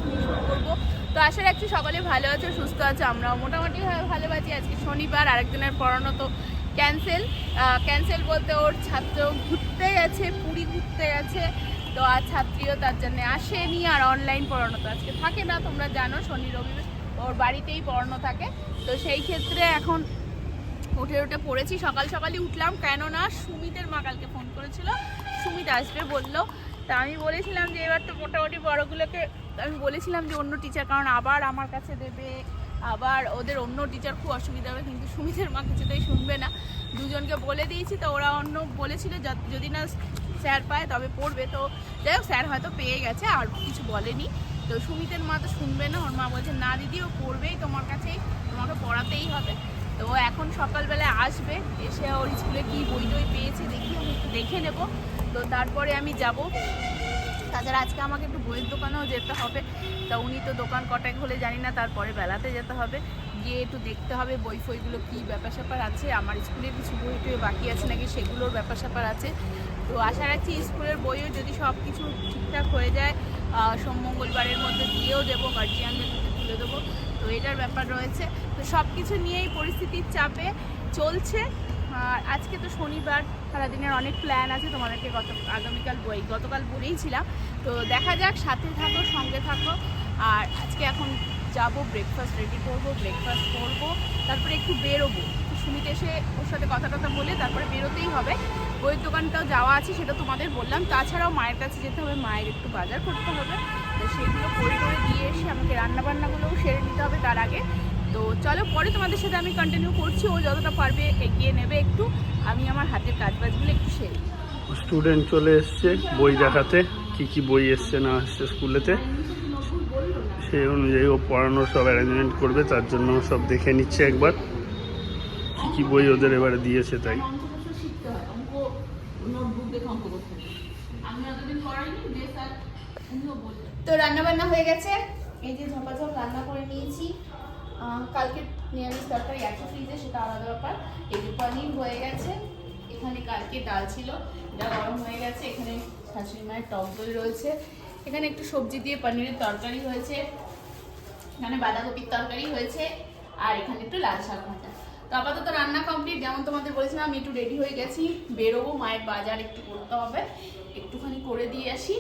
Blog শুরু করবো। তো আশা রাখছি সকলে ভালো আছে, সুস্থ আছে, আমরাও মোটামুটি ভালো আছি। আজকে শনিবার, আরেকজনের পড়ানো তো ক্যান্সেল বলতে ওর ছাত্র ঘুরতে গেছে, পুরী ঘুরতে গেছে। তো আর ছাত্রীও তার জন্য আসেনি। আর অনলাইন পড়ানো তো আজকে থাকে না, তোমরা জানো শনি রবিবার ওর বাড়িতেই পড়ানো থাকে। তো সেই ক্ষেত্রে এখন উঠে পড়েছি, সকালই উঠলাম, কেননা সুমিতের মা কালকে ফোন করেছিল, সুমিত আসবে বললো। তা আমি বলেছিলাম যে এবার তো মোটামুটি বড়গুলোকে আমি বলেছিলাম যে অন্য টিচার, কারণ আবার আমার কাছে দেবে, আবার ওদের অন্য টিচার খুব অসুবিধা হবে, কিন্তু সুমিতের মা কিছুতেই শুনবে না। দুজনকে বলে দিয়েছি, তো ওরা অন্য বলেছিল যদি না স্যার পায় তবে পড়বে। তো যাই হোক, স্যার হয়তো পেয়ে গেছে, আর কিছু বলেনি। তো সুমিতের মা তো শুনবে না, ওর মা বলছে না দিদি ও পড়বেই তোমার কাছেই, তোমাকে পড়াতেই হবে। তো এখন সকালবেলায় আসবে, এসে ওর স্কুলে কি বই টই পেয়েছে দেখি, আমি একটু দেখে নেব। তো তারপরে আমি যাব। তাছাড়া আজকে আমাকে একটু বইয়ের দোকানেও যেতে হবে। তা উনি তো দোকান কটায় হলে জানি না, তারপরে বেলাতে যেতে হবে, গিয়ে একটু দেখতে হবে বই ফইগুলো কী ব্যাপার স্যাপার আছে, আমার স্কুলের কিছু বই টই বাকি আছে নাকি সেগুলোর ব্যাপার স্যাপার আছে। তো আশা রাখছি স্কুলের বইও যদি সব কিছু ঠিকঠাক হয়ে যায়, সোম মঙ্গলবারের মধ্যে দিয়েও দেবো, গার্জিয়ানদের তুলে দেবো। তো এটার ব্যাপার রয়েছে। তো সব কিছু নিয়েই পরিস্থিতির চাপে চলছে। আর আজকে তো শনিবার, সারাদিনের অনেক প্ল্যান আছে, তোমাদেরকে গতকাল বলেইছিলাম। তো দেখা যাক, সাথে থাকো, সঙ্গে থাকো। আর আজকে এখন যাব, ব্রেকফাস্ট রেডি করবো, ব্রেকফাস্ট করবো, তারপরে একটু বেরোবো। সুমিত এসে ওর সাথে কথা বলে তারপরে বেরোতেই হবে। বইয়ের দোকানটাও যাওয়া আছে, সেটা তোমাদের বললাম। তাছাড়াও মায়ের কাছে যেতে হবে, মায়ের একটু বাজার করতে হবে। তো সেগুলো করে দিয়ে এসে আমাকে রান্নাবান্নাগুলোও সেরে নিতে হবে তার আগে। তো চলো, পরে তোমাদের সাথে আমি কন্টিনিউ করছি, ও যতটা পারবে এগিয়ে নেবে একটু, আমি আমার হাতের কাজবাজগুলো একটু সেরে। স্টুডেন্ট চলে এসছে বই দেখাতে, কি বই এসছে না আসছে স্কুলেতে, সেই অনুযায়ী ও পড়ানোর সব অ্যারেঞ্জমেন্ট করবে। তার জন্য সব দেখে নিচ্ছে একবার কি বই ওদের এবারে দিয়েছে। তাই তো রান্নাবান্না হয়ে গেছে, এই যে ঝপাঝপ রান্না করে নিয়েছি। কালকে নিরামিষ তরকারি আছে ফ্রিজে, সেটা আলাদা ব্যাপার। এই যে পনির হয়ে গেছে, এখানে কালকে ডাল ছিল, এটা গরম হয়ে গেছে। এখানে শাশুড়ি মায়ের টক দই রয়েছে, এখানে একটু সবজি দিয়ে পনিরের তরকারি হয়েছে, এখানে বাঁধাকপির তরকারি হয়েছে, আর এখানে একটু লাল শাক ভাজা। তো আপাতত রান্না কমপ্লিট। যেমন তোমাদের বলেছিলাম, আমি একটু রেডি হয়ে গেছি, বেরোবো, মায়ের বাজার একটু করতে হবে, একটুখানি করে দিয়ে আসি।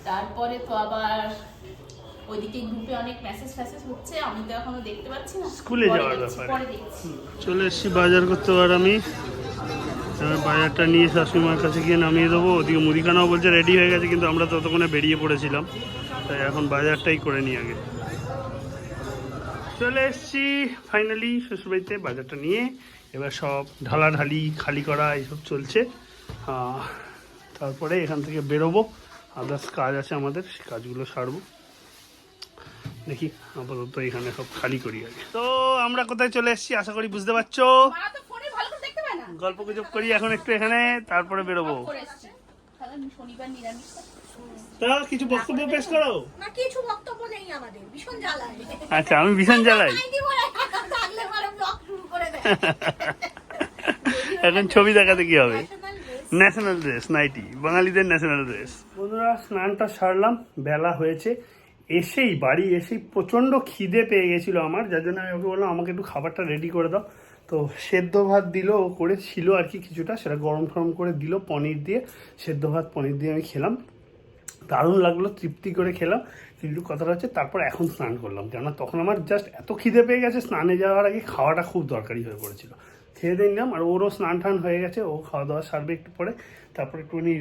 তারপরে তো আবার ওইদিকে গ্রুপে অনেক মেসেজ হচ্ছে, আমি তো এখনো দেখতে পাচ্ছি না, স্কুলে যাওয়ার ব্যাপারে পরে দেখছি। চলে এসেছি বাজার করতে। আর আমি বাজারটা নিয়ে শাশুড়িমার কাছে গিয়ে নামিয়ে দেবো। ওদিকে মুদিখানাও বলছে রেডি হয়ে গেছে, কিন্তু আমরা ততক্ষণে বেরিয়ে পড়েছিলাম, তাই এখন বাজারটাই করে নিই আগে। চলে এসেছি ফাইনালি শ্বশুরবাড়িতে, বাজারটা নিয়ে এবার সব ঢালাঢালি খালি করা এইসব চলছে। তারপরে এখান থেকে বেরোবো, আদার্স কাজ আছে আমাদের, সেই কাজগুলো সারবো। দেখি, আপাতত এখানে সব খালি করি আগে। তো আমরা কোথায় চলে এসেছি আশা করি বুঝতে পারছো। গল্প গুজব করি এখন একটু এখানে, তারপরে বেরোবো। তা কিছু বক্তব্য পেশ করো। না, কিছু বক্তব্য নেই আমাদের, ভীষণ জ্বালায়। আচ্ছা, আমি ভীষণ জ্বালাই। এখন ছবি দেখাতে কি হবে? ন্যাশনাল ড্রেস, নাইটি, বাঙালিদের ন্যাশনাল ড্রেস। বন্ধুরা, স্নানটা সারলাম, বেলা হয়েছে। বাড়ি এসেই প্রচণ্ড খিদে পেয়ে গেছিলো আমার, যার জন্য আমি ওকে বললাম আমাকে একটু খাবারটা রেডি করে দাও। তো সেদ্ধ ভাত দিল, ও করেছিল আর কি কিছুটা, সেটা গরম করে দিল পনির দিয়ে। সেদ্ধ ভাত পনির দিয়ে আমি খেলাম, দারুণ লাগলো, তৃপ্তি করে খেলাম। কিন্তু কথাটা হচ্ছে, তারপর এখন স্নান করলাম, কেননা তখন আমার জাস্ট এত খিদে পেয়ে গেছে, স্নানে যাওয়ার আগে খাওয়াটা খুব দরকারি হয়ে পড়েছিল। খেয়ে দিয়ে নিলাম, আর ওরও স্নান টান হয়ে গেছে, ও খাওয়া দাওয়া সারবে একটু পরে। তারপরে একটুখানি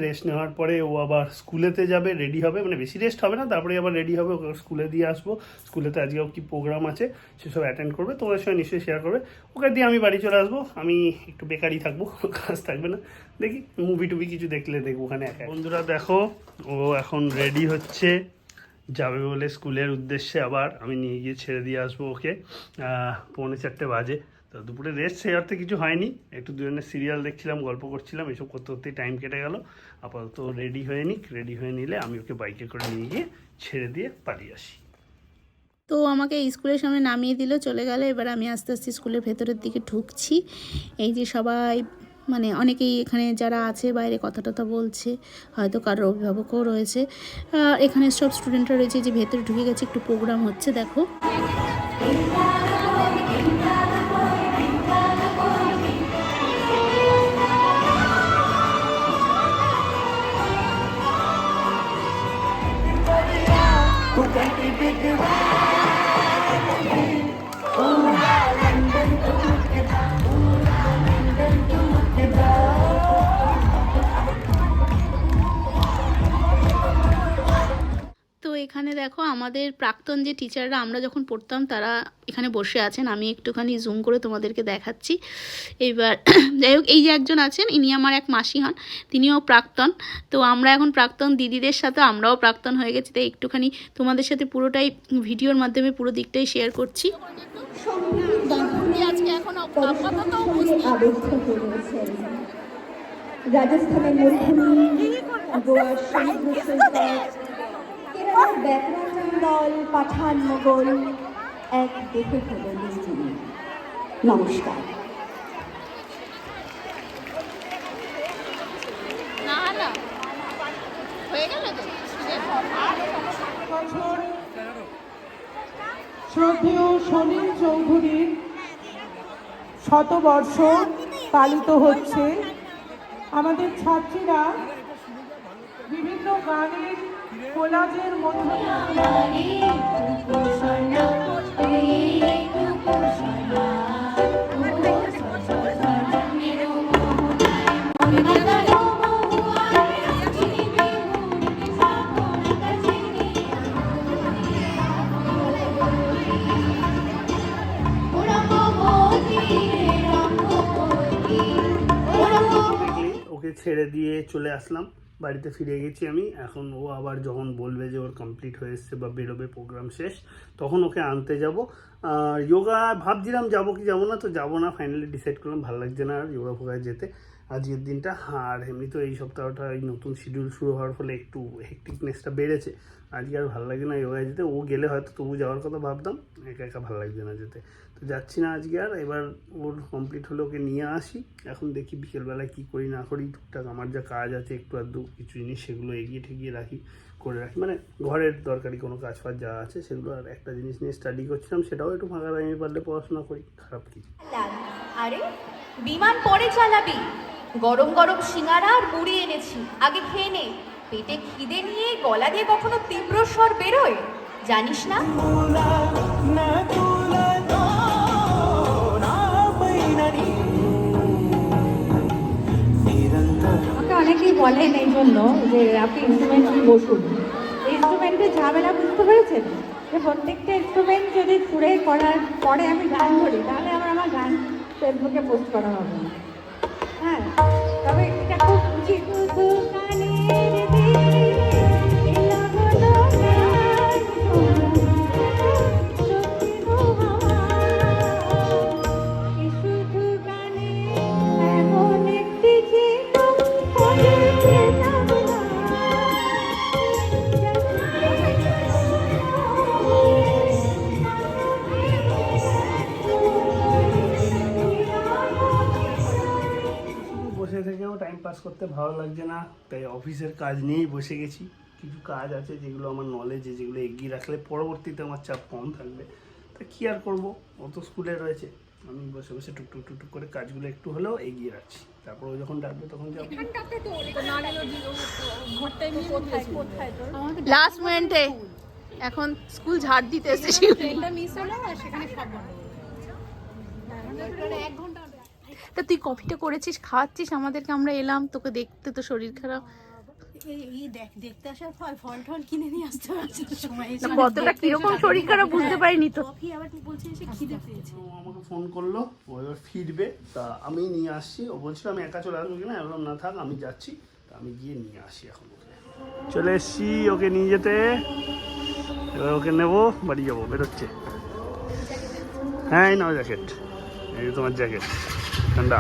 রেস্ট নেওয়ার পরে ও আবার স্কুলেতে যাবে, রেডি হবে, মানে বেশি রেস্ট হবে না, তারপরে আবার রেডি হবে, ওকে স্কুলে দিয়ে আসবো। স্কুলেতে আজকেও কি প্রোগ্রাম আছে সেসব অ্যাটেন্ড করবে, তোমাদের সঙ্গে নিশ্চয়ই শেয়ার করবে। ওকে দিয়ে আমি বাড়ি চলে আসবো, আমি একটু বেকারই থাকবো, কাজ থাকবে না। দেখি মুভি টুভি কিছু দেখলে দেখবো ওখানে একা। বন্ধুরা দেখো, ও এখন রেডি হচ্ছে, যাবে বলে স্কুলের উদ্দেশ্যে। আবার আমি নিয়ে গিয়ে ছেড়ে দিয়ে আসবো ওকে, 3:45 বাজে। তো দুপুরে রেস্ট সেই অর্থে কিছু হয়নি, একটু দুজনের সিরিয়াল দেখছিলাম, গল্প করছিলাম, এসব করতে করতেই টাইম কেটে গেল। আপাতত রেডি হয়ে নিলে আমি ওকে বাইকে করে নিয়ে গিয়ে ছেড়ে দিয়ে পালিয়ে আসি। তো আমাকে স্কুলের সামনে নামিয়ে দিল, চলে গেল। এবার আমি আস্তে আস্তে স্কুলের ভেতরের দিকে ঢুকছি। এই যে সবাই মানে অনেকেই এখানে যারা আছে বাইরে কথা টথা বলছে, হয়তো কারোর অভিভাবকও রয়েছে। এখানে সব স্টুডেন্টরা রয়েছে, যে ভেতরে ঢুকে গেছে, একটু প্রোগ্রাম হচ্ছে দেখো। তো এখানে দেখো আমাদের প্রাক্তন যে টিচাররা আমরা যখন পড়তাম তারা এখানে বসে আছেন। আমি একটুখানি জুম করে তোমাদেরকে দেখাচ্ছি। এবার যাই হোক, এই যে একজন আছেন, ইনি আমার এক মাসি হন, তিনিও প্রাক্তন। তো আমরা এখন প্রাক্তন দিদিদের সাথে আমরাও প্রাক্তন হয়ে গেছি, তাই একটুখানি তোমাদের সাথে পুরোটাই ভিডিওর মাধ্যমে পুরো দিকটাই শেয়ার করছি। রাজস্থানের মরুভূমি, গোয়ার সমুদ্র সৈকত, কেরালার ব্যাকরণ দল, পাঠান মোগল, এক দেহে হল নিশ্চিনি। নমস্কার। শ্রদ্ধেয় সলিল চৌধুরীর শতবর্ষ পালিত হচ্ছে। আমাদের ছাত্রীরা বিভিন্ন গানের কোলাজের মধ্যে ওকে ছেড়ে দিয়ে চলে আসলাম, বাড়িতে ফিরে গেছি আমি। এখন ও আবার যখন বলবে যে ওর কমপ্লিট হয়ে এসছে বা বেরোবে, প্রোগ্রাম শেষ, তখন ওকে আনতে যাব। যোগা ভাবছিলাম যাবো কি যাবো না, তো যাবো না, ফাইনালি ডিসাইড করলাম ভালো লাগছে না আর যোগা ফোগায় যেতে আজকের দিনটা। আর এমনি তো এই সপ্তাহটা এই নতুন শিডিউল শুরু হওয়ার ফলে একটু হেকটিকনেসটা বেড়েছে, আজকে আর ভালো লাগে না যোগায় যেতে। ও গেলে হয়তো তবু যাওয়ার কথা ভাবতাম, একা একা ভালো লাগছে না যেতে, তো যাচ্ছি না আজকে আর। এবার ওর কমপ্লিট হলে ওকে নিয়ে আসি। এখন দেখি বিকেলবেলায় কী করি না করি, টুকটাক আমার যা কাজ আছে একটু আধটু কিছু জিনিস সেগুলো এগিয়ে ঠেগিয়ে রাখি, করে রাখি, মানে ঘরের দরকারি কোনো কাজ ফাজ যা আছে সেগুলো। আর একটা জিনিস নিয়ে স্টাডি করছিলাম, সেটাও একটু ফাঁকা টাইমে পারলে পড়াশোনা করি, খারাপ কি। আরে বিমান পরে চালাবি, গরম গরম সিঙ্গারা আর মুড়ি এনেছি, আগে খেয়ে নে। পেটে খিদে নিয়ে গলা দিয়ে কখনো তীব্র স্বর বেরোয়, জানিস না? আমাকে অনেকেই বলেন এই জন্য যে আপনি ইনস্ট্রুমেন্ট নিয়ে বসুন। ইনস্ট্রুমেন্টের ঝামেলা বুঝতে পেরেছেন, যে প্রত্যেকটা ইনস্ট্রুমেন্ট যদি সুরে করার পরে আমি গান ধরি, তাহলে আমার গান ফেসবুকে পোস্ট করা হবে না। হ্যাঁ, তবে এটা খুব উচিত। বসে থেকেও টাইম পাস করতে ভালো লাগছে না, তাই অফিসের কাজ নিয়েই বসে গেছি। কিছু কাজ আছে যেগুলো আমার নলেজে, যেগুলো এগিয়ে রাখলে পরবর্তীতে আমার চাপ কম থাকবে। তা কী আর করবো, অত স্কুলে রয়েছে, আমি বসে বসে টুকটুক টুকটুক করে কাজগুলো একটু হলেও এগিয়ে রাখছি। তারপর ও যখন ডাকবে তখন যাবো। লাস্ট মোমেন্টে এখন স্কুল ঝাড় দিতে এসেছি। তা তুই কফিটা করেছিস, খাওয়াচ্ছিস আমাদেরকে, আমরা এলাম তোকে দেখতে, তো শরীর খারাপ। দেখতে আসার ফল টল কিনে নিয়ে আসতে পারছি সময়। কতটা কিরকম শরীর খারাপ বুঝতে পারিনি তো। কফি আবার বলছে এসে খিদে পেয়েছে। ও আমাকে ফোন করলো, ও এবার ফিরবে, তা আমি নিয়ে আসছি। ও বলছিল আমি একা চলে আসবো কিনা, বললাম না থাক, আমি যাচ্ছি। তা আমি গিয়ে নিয়ে আসি। এখন ওকে চলে এসছি ওকে নিয়ে যেতে। এবার ওকে নেবো, বাড়ি যাবো, বেরোচ্ছে। হ্যাঁ এই নাও জ্যাকেট, এই তোমার জ্যাকেট ঠান্ডা।